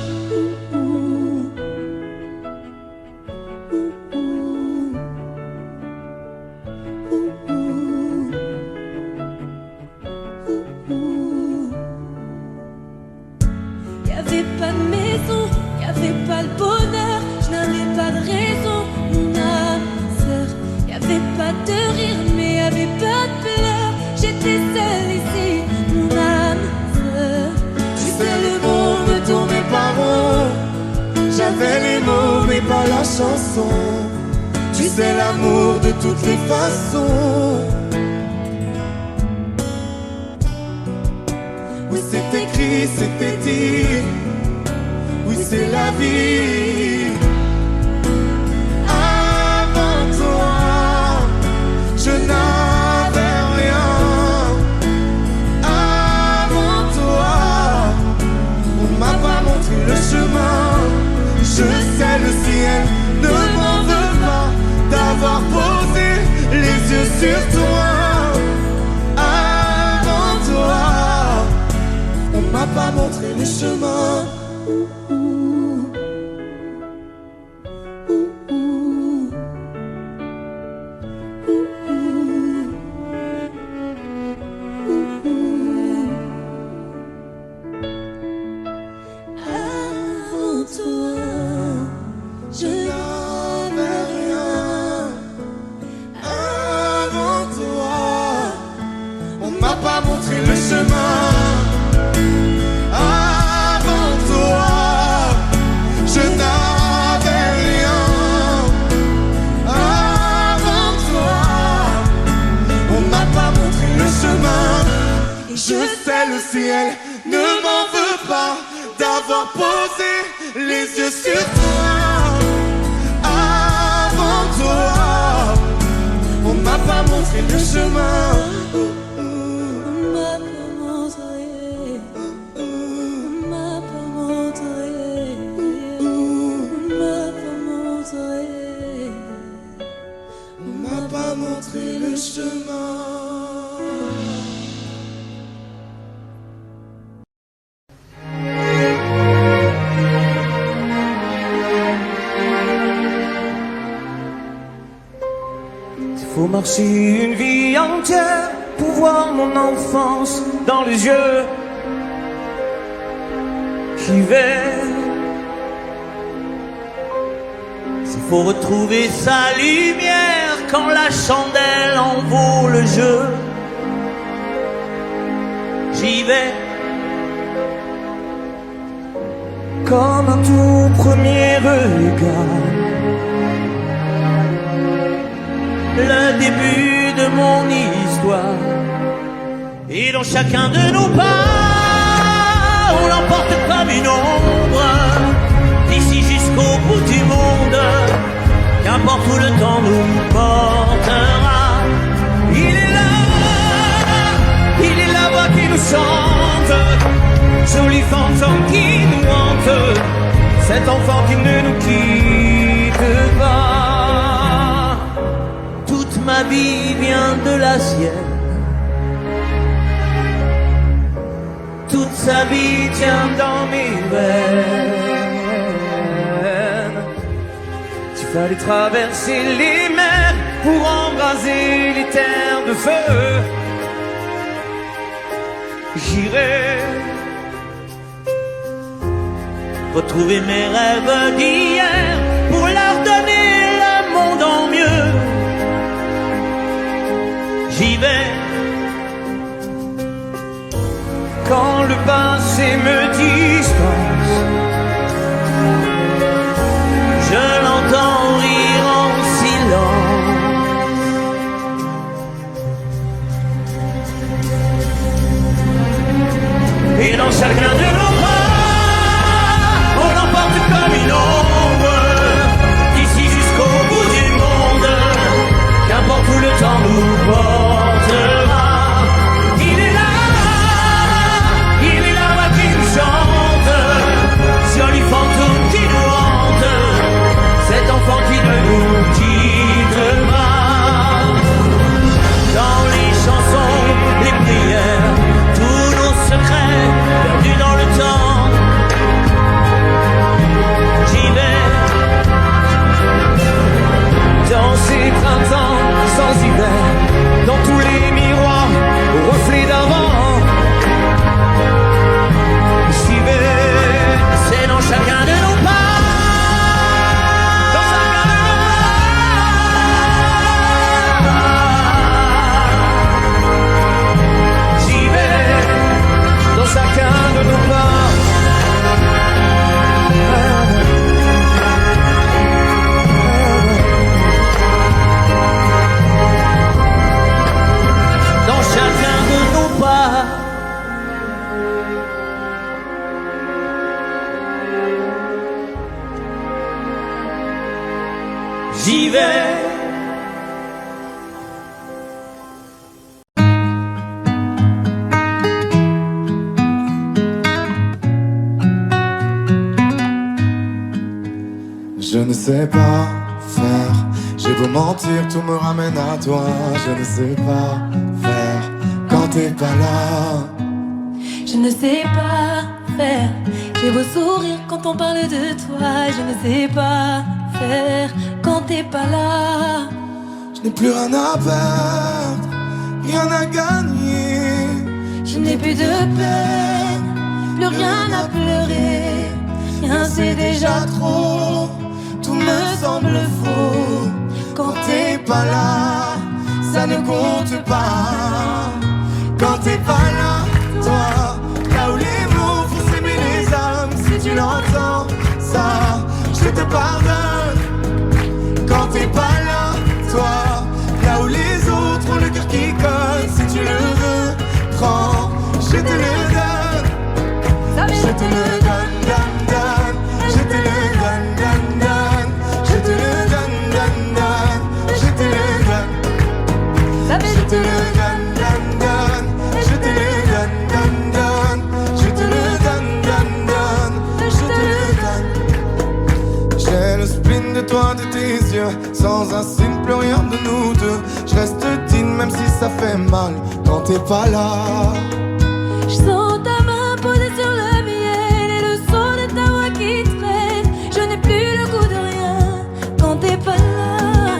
Y'avait pas de maison, y'avait pas le bonheur, je n'avais pas de raison, mon âme sœur. Y'avait pas de rire, mais y'avait pas de pleurs. J'étais seule ici, mon âme sœur. Tu sais, le monde ne tournait pas rond. J'avais les mots, mais pas la chanson. Tu sais, l'amour de toutes les façons. Oui, c'est écrit, c'était dit. Oui, c'est la vie. Avant toi, je n'avais rien. Avant toi, on m'a pas montré le chemin. Je sais, le ciel ne m'en veut pas d'avoir posé les yeux sur toi. Avant toi, on m'a pas montré le chemin. Avant toi, je n'avais rien. Avant toi, on m'a pas montré le chemin. Avant toi, je n'avais rien. Avant toi, on m'a pas montré le chemin. Je sais, le ciel ne m'en veut pas d'avoir posé les yeux sur toi. Avant toi, on m'a pas montré le chemin. on m'a pas montré, on m'a pas montré, on m'a pas montré, On m'a pas montré le chemin. Faut marcher une vie entière pour voir mon enfance dans les yeux. J'y vais. S'il faut retrouver sa lumière quand la chandelle en vaut le jeu. J'y vais. Comme un tout premier regard. Le début de mon histoire. Et dans chacun de nos pas, on l'emporte comme une ombre, d'ici jusqu'au bout du monde. Qu'importe où le temps nous portera, il est la voix qui nous chante, joli fantôme qui nous hante, cet enfant qui ne nous quitte pas. Toute ma vie vient de la sienne. Toute sa vie tient dans mes veines. Il fallait traverser les mers pour embraser les terres de feu. J'irai retrouver mes rêves d'hier pour leur donner le monde en mieux. J'y vais quand le passé me dispense. Je l'entends rire en silence. Et dans chacun de nos pas, on l'emporte comme une ombre, d'ici jusqu'au bout du monde. Qu'importe où le temps nous portera, il est là qui nous chante, joli fantôme qui nous hante, cet enfant qui ne nous quitte pas. Dans chacun de nos pas. Dans chacun de nos pas. J'y vais. Je ne sais pas faire, j'ai beau mentir, tout me ramène à toi. Je ne sais pas faire quand t'es pas là. Je ne sais pas faire, j'ai beau sourire quand on parle de toi. Je ne sais pas faire quand t'es pas là. Je n'ai plus rien à perdre, rien à gagner. Je n'ai plus de peine, plus rien à pleurer. Rien c'est déjà trop, tout me semble faux. Quand t'es pas là, ça ne compte pas. Quand t'es pas là, toi, là où les mots font s'aimer les âmes. Si tu l'entends, ça, je te pardonne. Quand t'es pas là, toi, là où les autres ont le cœur qui colle. Si tu le veux, prends, je te le donne. Je te le donne, donne, donne. Je te le donne, donne, donne. Je te le donne, donne, donne. Je te le donne. Je te le donne, donne, donne. Je te le donne, donne, donne. Je te le donne, donne, donne. Je te le donne. J'ai le spin de toi, de tes yeux. Sans un signe, plus rien de nous deux. Je reste digne même si ça fait mal. Quand t'es pas là. je sens ta main posée sur le miel et le son de ta voix qui traîne. Je n'ai plus le goût de rien quand t'es pas là.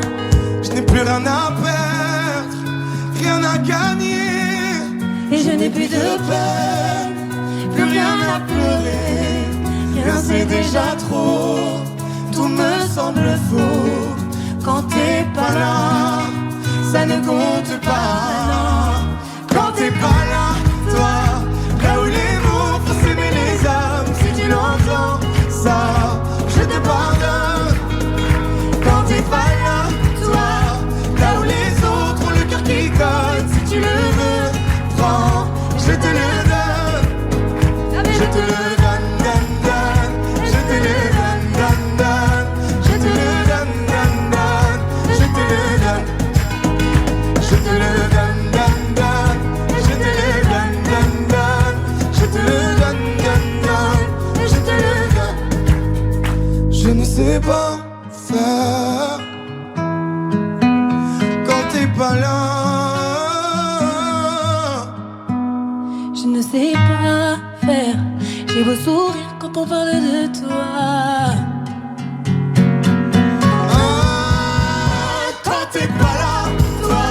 Je n'ai plus rien à perdre, rien à gagner. Et je n'ai plus de peine, plus rien à pleurer. Rien c'est déjà trop, Tout me semble faux. Quand t'es pas là, ça ne compte pas. Quand t'es pas là, toi, là où les mots font s'aimer les âmes. Si tu l'entends, ça, je te pardonne. Quand t'es pas là, toi, là où les autres ont le cœur qui colle. Si tu le veux, prends, je te le donne. Je te le donne, donne, donne. Je te le donne, donne, donne. Je te le donne, donne, donne. Je te le donne. Je te le donne, donne, donne. Je te le donne, donne, donne. Je te le donne, donne, donne. Je te le donne. Je ne sais pas faire quand t'es pas là. je ne sais pas faire. J'ai beau sourire quand on parle de toi. Quand t'es pas là, toi,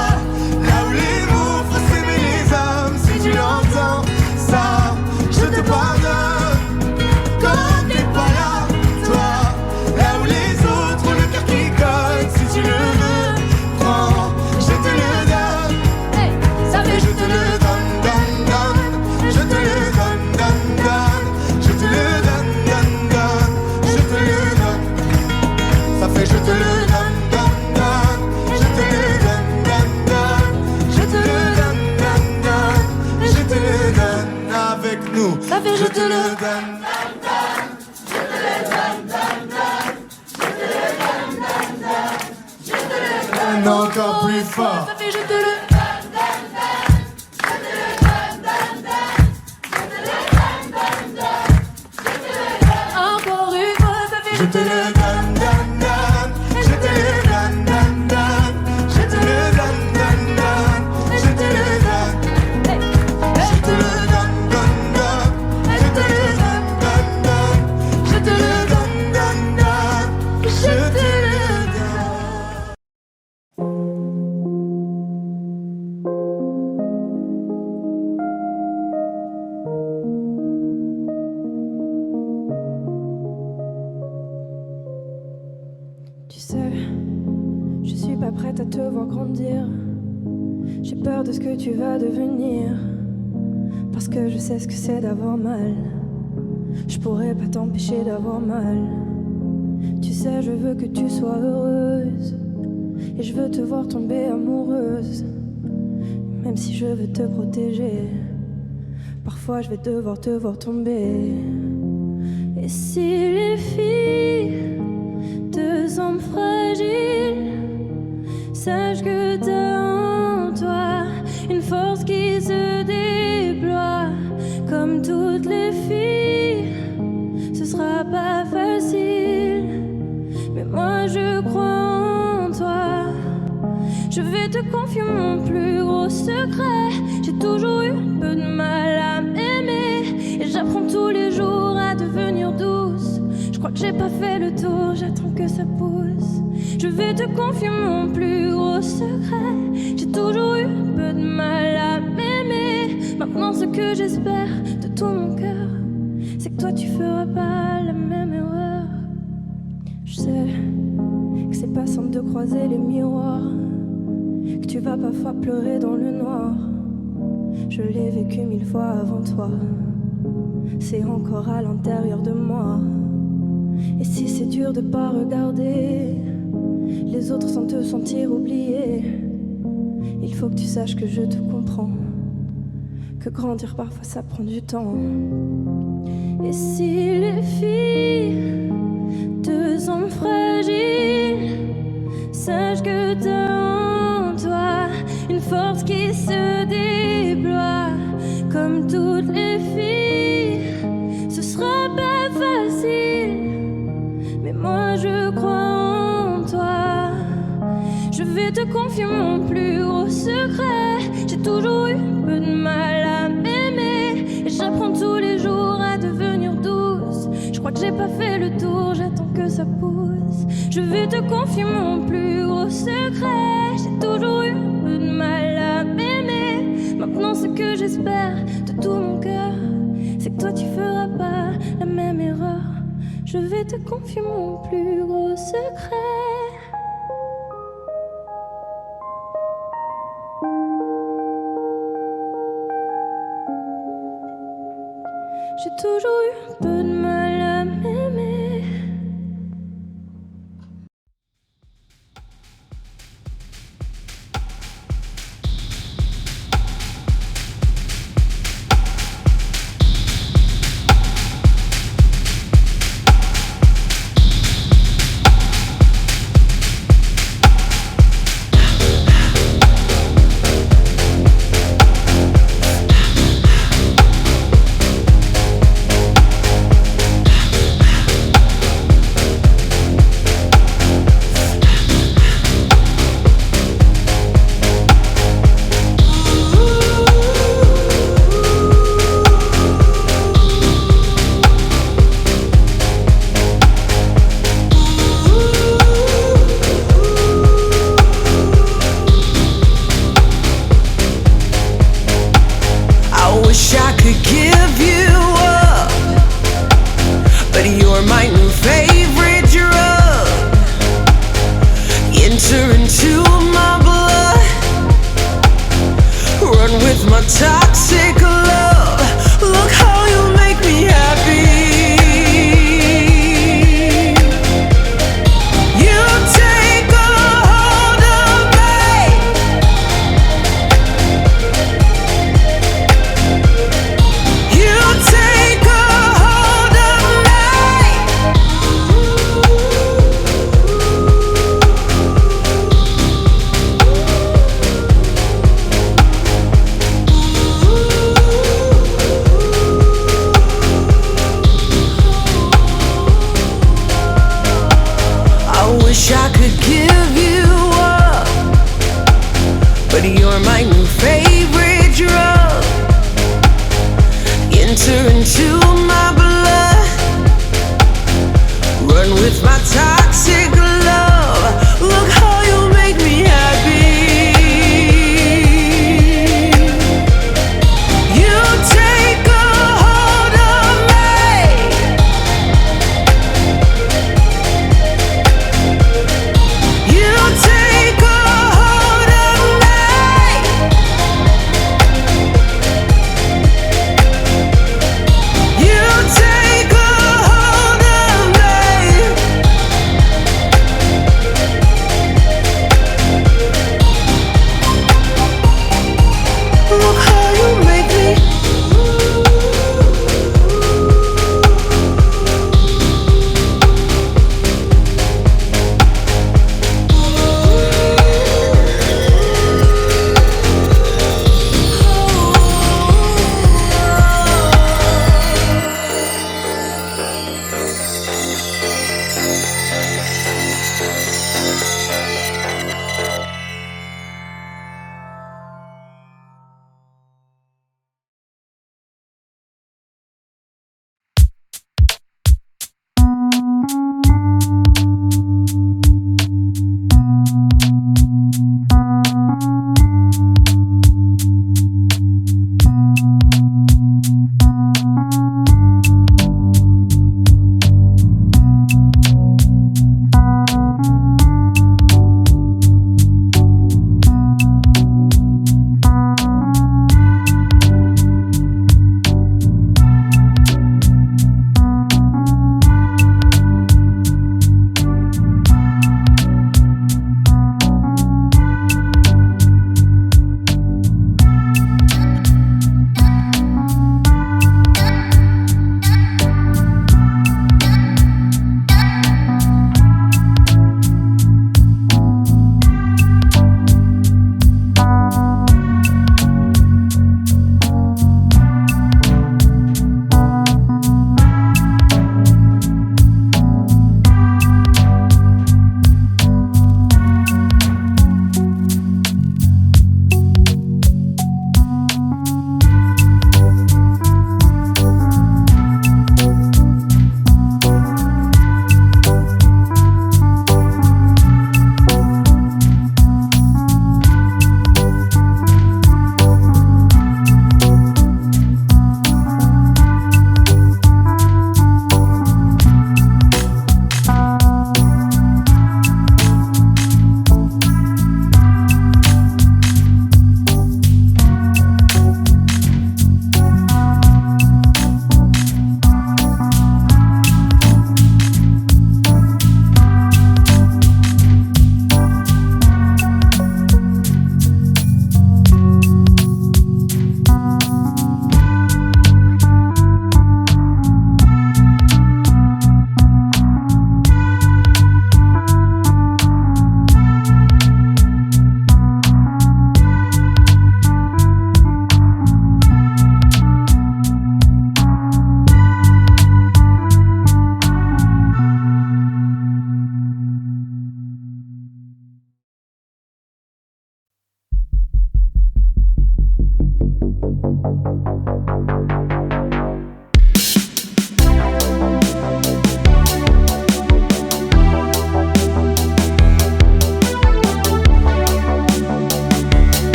là où les mots font s'aimer les âmes. Si tu l'entends, ça, je te pardonne. Quand t'es pas là, toi, là où les autres ont le cœur qui colle. Si tu le veux, prends, je te le donne. Je te le donne, donne, donne. Je te le donne, donne, donne. Je te le donne, donne, donne. Je te le donne. Ça fait je te le donne, donne, donne. Je te le donne, donne, donne. Je te le donne, donne, donne. Je te le donne avec nous. Ça fait je te le donne. Encore plus fort. Ça fait je te le encore une fois. Ça fait Je te le donne, donne, donne. Je te le donne, donne, donne. Je te le donne, donne, donne. Je te le donne. Je te le donne, donne, donne. Je te le donne, donne, donne. Je te le donne, donne, donne. Je te le donne. Tu sais, je suis pas prête à te voir grandir. J'ai peur de ce que tu vas devenir. Parce que je sais ce que c'est d'avoir mal. Je pourrais pas t'empêcher d'avoir mal. Tu sais, je veux que tu sois heureuse. Et je veux te voir tomber amoureuse. Même si je veux te protéger, parfois je vais devoir te voir tomber. Et si les filles te semblent fragiles, sache que t'as en toi une force qui se déploie. Comme toutes les filles, ce sera pas facile, mais moi je crois en toi. Je vais te confier mon plus gros secret. J'ai toujours eu un peu de mal à m'aimer, et j'apprends tous les jours à devenir douce. Je crois que j'ai pas fait le tour, j'attends que ça pousse. Je vais te confier mon plus gros secret. J'ai toujours eu un peu de mal à m'aimer. Maintenant ce que j'espère de tout mon cœur, c'est que toi tu feras pas la même erreur. Je sais que c'est pas simple de croiser les miroirs, que tu vas parfois pleurer dans le noir. Je l'ai vécu 1000 fois avant toi, c'est encore à l'intérieur de moi. Et si c'est dur de pas regarder les autres sans te sentir oublié, il faut que tu saches que je te comprends, que grandir parfois ça prend du temps. Et si les filles te semblent fragiles, sache que t'as en toi une force qui se déploie. Comme toutes les filles, ce sera pas facile, mais moi je crois en toi. Je vais te confier mon plus gros secret. J'ai toujours eu un peu de mal à m'aimer, et j'apprends tous les jours à devenir douce. Je crois que j'ai pas fait le tour, j'attends que ça pousse. Je vais te confier mon plus gros secret. J'ai toujours eu un peu de mal à m'aimer. Maintenant ce que j'espère de tout mon cœur, c'est que toi tu feras pas la même erreur. Je vais te confier mon plus gros secret. J'ai toujours eu un peu de mal à m'aimer. Toxic love, look how you make me happy. You take a hold of me. You take a hold of wish I could give you up, but you're my new favorite drug. Enter into